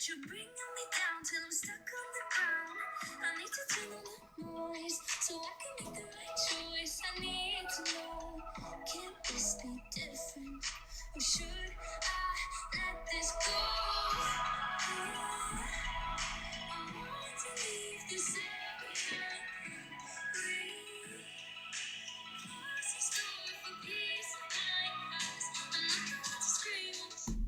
you're bringing me down till I'm stuck on the ground. I need to turn on the noise so I can make the right choice. I need to know, can this be different? Or should I let this go? I want to leave this area. Close this door for peace of mind, 'cause I'm not the one to scream.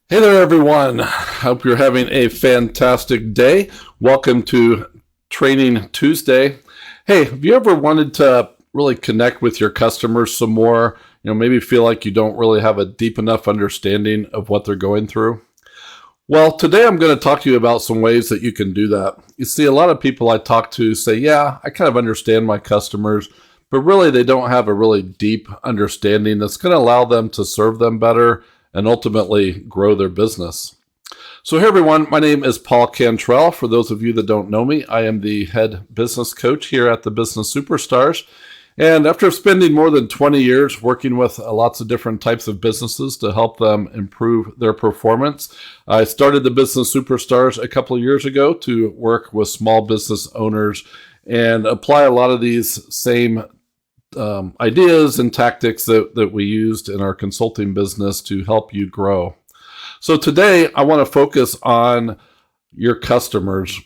Hey there, everyone. Hope you're having a fantastic day. Welcome to Training Tuesday. Hey, have you ever wanted to really connect with your customers some more? Maybe feel like you don't really have a deep enough understanding of what they're going through? Well, today I'm going to talk to you about some ways that you can do that. You see, a lot of people I talk to say, yeah, I kind of understand my customers, but really they don't have a really deep understanding that's going to allow them to serve them better and ultimately grow their business. So hey everyone, my name is Paul Cantrell. For those of you that don't know me, I am the head business coach here at the Business Superstars. And after spending more than 20 years working with lots of different types of businesses to help them improve their performance, I started the Business Superstars a couple of years ago to work with small business owners and apply a lot of these same ideas and tactics that we used in our consulting business to help you grow. So today I want to focus on your customers.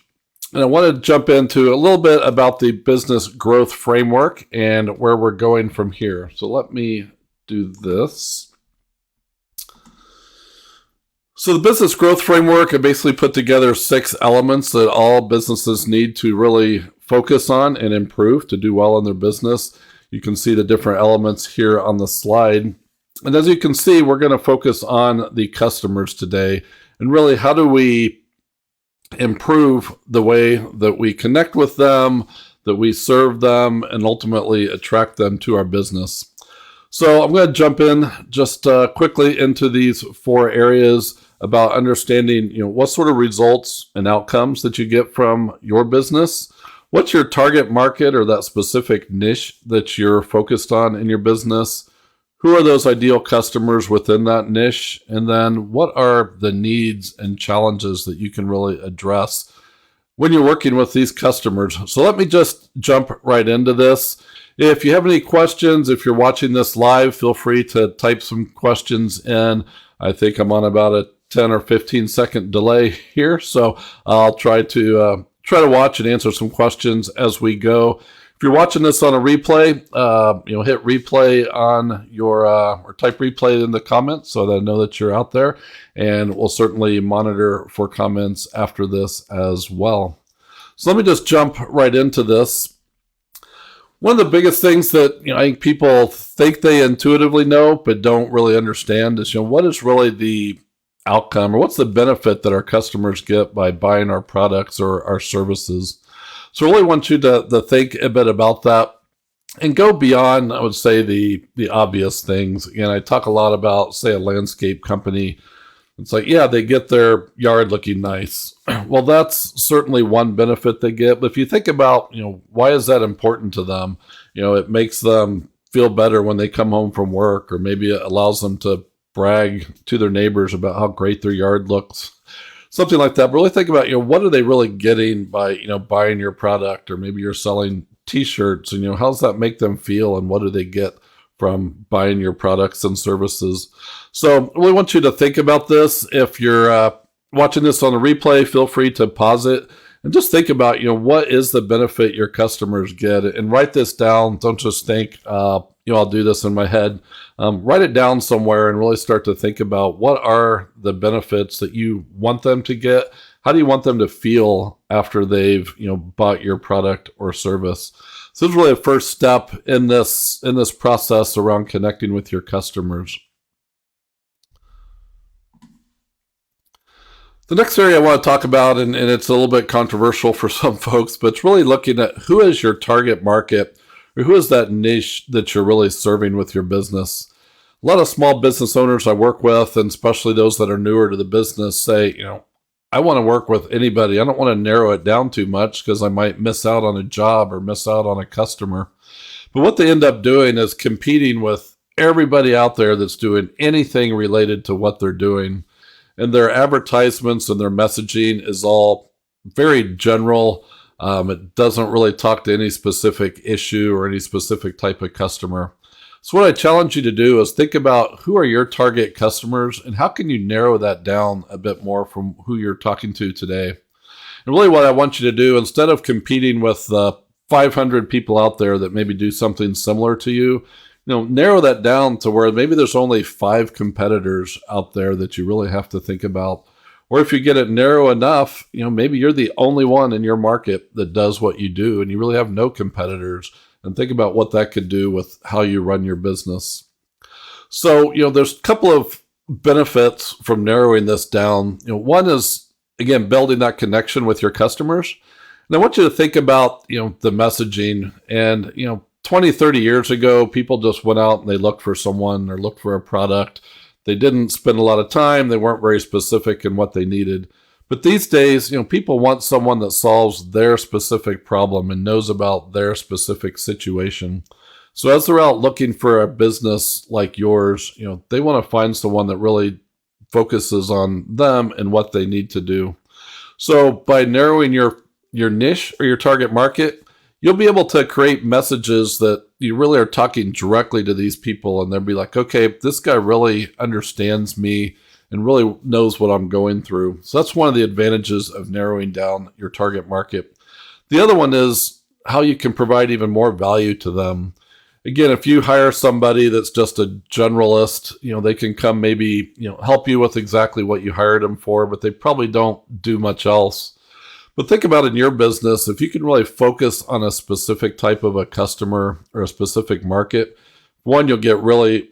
And I want to jump into a little bit about the business growth framework and where we're going from here. So let me do this. So the business growth framework, I basically put together 6 elements that all businesses need to really focus on and improve to do well in their business. You can see the different elements here on the slide. And as you can see, we're going to focus on the customers today. And really, how do we improve the way that we connect with them, that we serve them, and ultimately attract them to our business? So I'm going to jump in just quickly into these 4 areas about understanding, what sort of results and outcomes that you get from your business. What's your target market or that specific niche that you're focused on in your business? Who are those ideal customers within that niche? And then what are the needs and challenges that you can really address when you're working with these customers? So let me just jump right into this. If you have any questions, if you're watching this live, feel free to type some questions in. I think I'm on about a 10 or 15 second delay here, so I'll try to watch and answer some questions as we go. If you're watching this on a replay, hit replay on your, or type replay in the comments so that I know that you're out there, and we'll certainly monitor for comments after this as well. So let me just jump right into this. One of the biggest things that I think people think they intuitively know but don't really understand is what is really the outcome, or what's the benefit that our customers get by buying our products or our services. So I really want you to think a bit about that and go beyond, I would say, the obvious things. Again, I talk a lot about, say, a landscape company. It's like, yeah, they get their yard looking nice. Well, that's certainly one benefit they get. But if you think about, why is that important to them? It makes them feel better when they come home from work, or maybe it allows them to brag to their neighbors about how great their yard looks, something like that. But really think about, what are they really getting by, buying your product? Or maybe you're selling t-shirts, and, how does that make them feel? And what do they get from buying your products and services? So I really want you to think about this. If you're watching this on a replay, feel free to pause it and just think about, what is the benefit your customers get, and write this down. Don't just think, I'll do this in my head. Write it down somewhere and really start to think about what are the benefits that you want them to get. How do you want them to feel after they've bought your product or service? So this is really a first step in this process around connecting with your customers. The next area I want to talk about, and it's a little bit controversial for some folks, but it's really looking at who is your target market, or who is that niche that you're really serving with your business. A lot of small business owners I work with, and especially those that are newer to the business, say, I want to work with anybody. I don't want to narrow it down too much because I might miss out on a job or miss out on a customer. But what they end up doing is competing with everybody out there that's doing anything related to what they're doing. and their advertisements and their messaging is all very general. It doesn't really talk to any specific issue or any specific type of customer. So what I challenge you to do is think about who are your target customers and how can you narrow that down a bit more from who you're talking to today. And really what I want you to do, instead of competing with the 500 people out there that maybe do something similar to you, narrow that down to where maybe there's only 5 competitors out there that you really have to think about. Or if you get it narrow enough, maybe you're the only one in your market that does what you do and you really have no competitors. And think about what that could do with how you run your business. So, there's a couple of benefits from narrowing this down. One is, again, building that connection with your customers. And I want you to think about, the messaging. And, 20, 30 years ago, people just went out and they looked for someone or looked for a product. They didn't spend a lot of time. They weren't very specific in what they needed. But these days, people want someone that solves their specific problem and knows about their specific situation. So as they're out looking for a business like yours, they want to find someone that really focuses on them and what they need to do. So by narrowing your niche or your target market, you'll be able to create messages that you really are talking directly to these people, and they'll be like, okay, this guy really understands me and really knows what I'm going through. So that's one of the advantages of narrowing down your target market. The other one is how you can provide even more value to them. Again, if you hire somebody that's just a generalist, they can come maybe, help you with exactly what you hired them for, but they probably don't do much else. But think about in your business, if you can really focus on a specific type of a customer or a specific market, one, you'll get really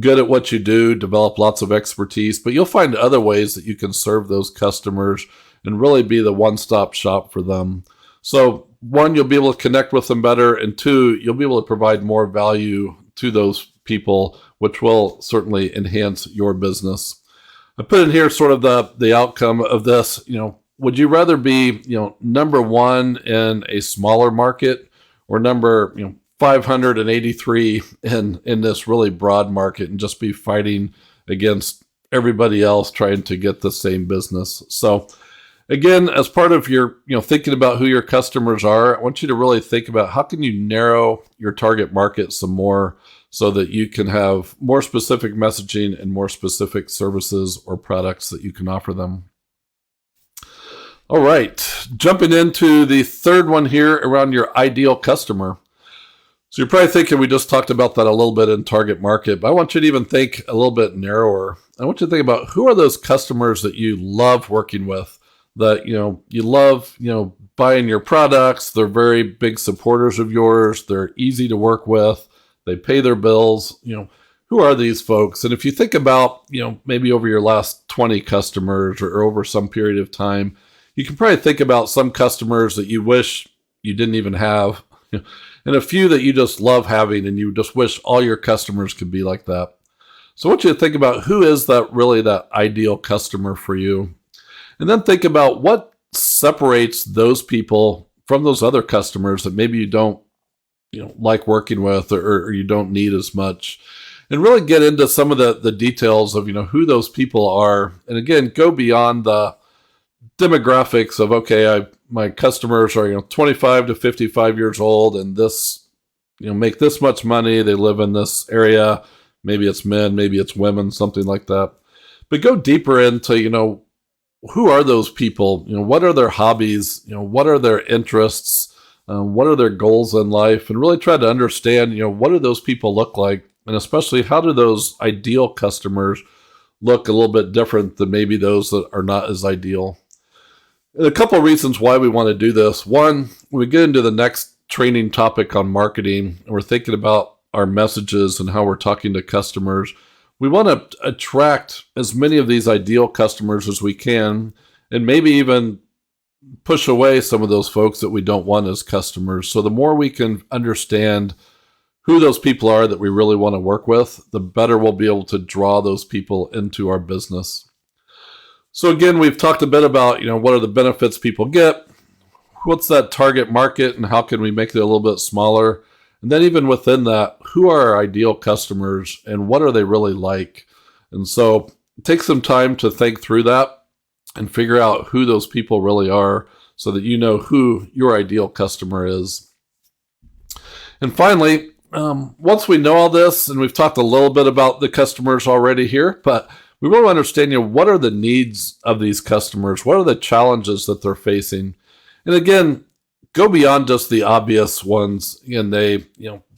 good at what you do, develop lots of expertise, but you'll find other ways that you can serve those customers and really be the one-stop shop for them. So one, you'll be able to connect with them better, and two, you'll be able to provide more value to those people, which will certainly enhance your business. I put in here sort of the outcome of this. Would you rather be, number one in a smaller market or number, 583 in this really broad market and just be fighting against everybody else trying to get the same business? So again, as part of your, thinking about who your customers are, I want you to really think about how can you narrow your target market some more so that you can have more specific messaging and more specific services or products that you can offer them. All right, jumping into the third one here around your ideal customer. So you're probably thinking we just talked about that a little bit in target market, but I want you to even think a little bit narrower. I want you to think about who are those customers that you love working with, that, you love, buying your products. They're very big supporters of yours. They're easy to work with. They pay their bills. Who are these folks? And if you think about, maybe over your last 20 customers or over some period of time, you can probably think about some customers that you wish you didn't even have, and a few that you just love having and you just wish all your customers could be like that. So I want you to think about who is that ideal customer for you. And then think about what separates those people from those other customers that maybe you don't like working with or you don't need as much. And really get into some of the details of who those people are. And again, go beyond the demographics of, okay, my customers are 25 to 55 years old and this make this much money, they live in this area, maybe it's men, maybe it's women, something like that. But go deeper into who are those people, what are their hobbies, what are their interests, what are their goals in life, and really try to understand what do those people look like, and especially how do those ideal customers look a little bit different than maybe those that are not as ideal. And a couple of reasons why we want to do this. One, when we get into the next training topic on marketing, and we're thinking about our messages and how we're talking to customers, we want to attract as many of these ideal customers as we can, and maybe even push away some of those folks that we don't want as customers. So the more we can understand who those people are that we really want to work with, the better we'll be able to draw those people into our business. So again, we've talked a bit about, what are the benefits people get, what's that target market, and how can we make it a little bit smaller? And then even within that, who are our ideal customers and what are they really like? And so take some time to think through that and figure out who those people really are so that you know who your ideal customer is. And finally, once we know all this, and we've talked a little bit about the customers already here, but we want to understand, what are the needs of these customers? What are the challenges that they're facing? And again, go beyond just the obvious ones. Again, they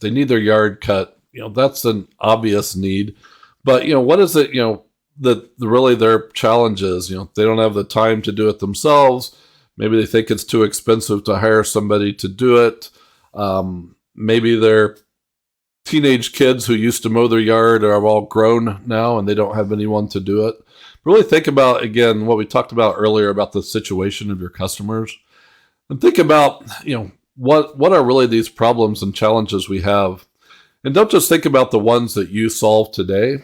need their yard cut. That's an obvious need. But, what is it, that really their challenges? They don't have the time to do it themselves. Maybe they think it's too expensive to hire somebody to do it. Maybe they're teenage kids who used to mow their yard are all grown now and they don't have anyone to do it. Really think about, again, what we talked about earlier about the situation of your customers. And think about, what are really these problems and challenges we have? And don't just think about the ones that you solve today,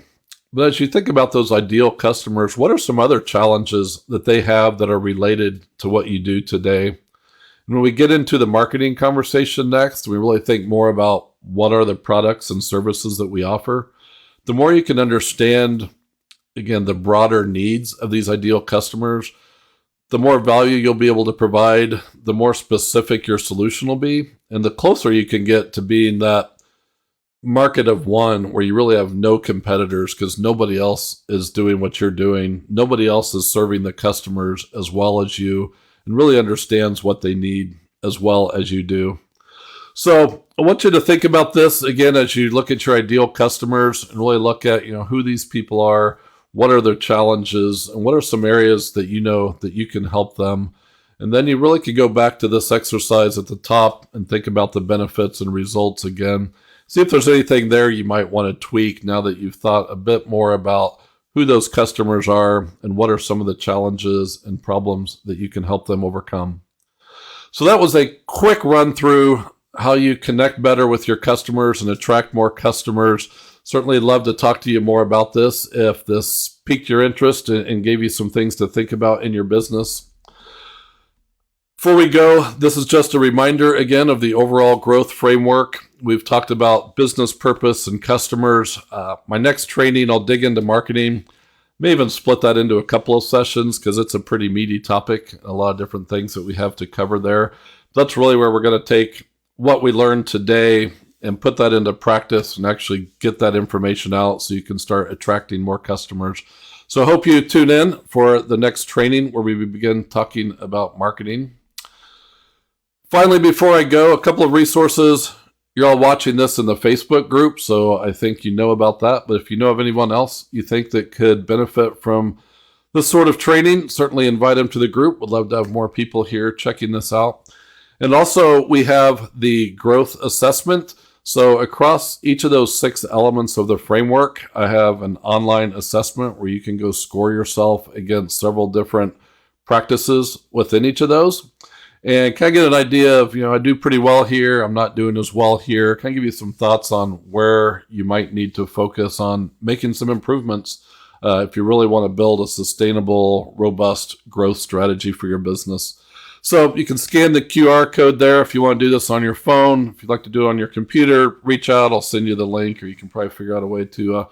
but as you think about those ideal customers, what are some other challenges that they have that are related to what you do today? And when we get into the marketing conversation next, we really think more about what are the products and services that we offer. The more you can understand, again, the broader needs of these ideal customers, the more value you'll be able to provide, the more specific your solution will be, and the closer you can get to being that market of one where you really have no competitors because nobody else is doing what you're doing. Nobody else is serving the customers as well as you and really understands what they need as well as you do. So I want you to think about this again as you look at your ideal customers and really look at, who these people are, what are their challenges, and what are some areas that that you can help them. And then you really could go back to this exercise at the top and think about the benefits and results again. See if there's anything there you might want to tweak now that you've thought a bit more about who those customers are and what are some of the challenges and problems that you can help them overcome. So that was a quick run through how you connect better with your customers and attract more customers. Certainly love to talk to you more about this if this piqued your interest and gave you some things to think about in your business. Before we go, this is just a reminder again of the overall growth framework. We've talked about business purpose and customers. My next training, I'll dig into marketing. May even split that into a couple of sessions because it's a pretty meaty topic. A lot of different things that we have to cover there. That's really where we're going to take what we learned today and put that into practice and actually get that information out so you can start attracting more customers. So I hope you tune in for the next training where we begin talking about marketing. Finally, before I go, a couple of resources. You're all watching this in the Facebook group, so I think you know about that. But if you know of anyone else you think that could benefit from this sort of training, certainly invite them to the group. Would love to have more people here checking this out. And also, we have the growth assessment. So across each of those 6 elements of the framework, I have an online assessment where you can go score yourself against several different practices within each of those. And kind of get an idea of, I do pretty well here, I'm not doing as well here. Kind of give you some thoughts on where you might need to focus on making some improvements if you really want to build a sustainable, robust growth strategy for your business. So you can scan the QR code there if you want to do this on your phone. If you'd like to do it on your computer, reach out. I'll send you the link, or you can probably figure out a way to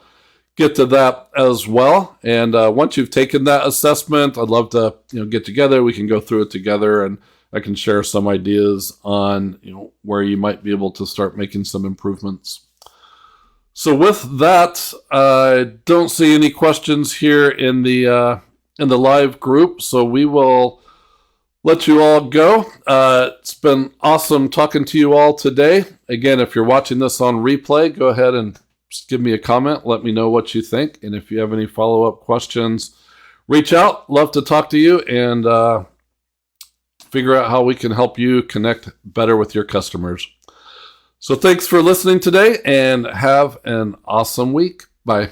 get to that as well. And once you've taken that assessment, I'd love to get together. We can go through it together, and I can share some ideas on where you might be able to start making some improvements. So with that, I don't see any questions here in the live group. So we will let you all go. It's been awesome talking to you all today. Again, if you're watching this on replay, go ahead and just give me a comment. Let me know what you think. And if you have any follow-up questions, reach out. Love to talk to you and figure out how we can help you connect better with your customers. So thanks for listening today and have an awesome week. Bye.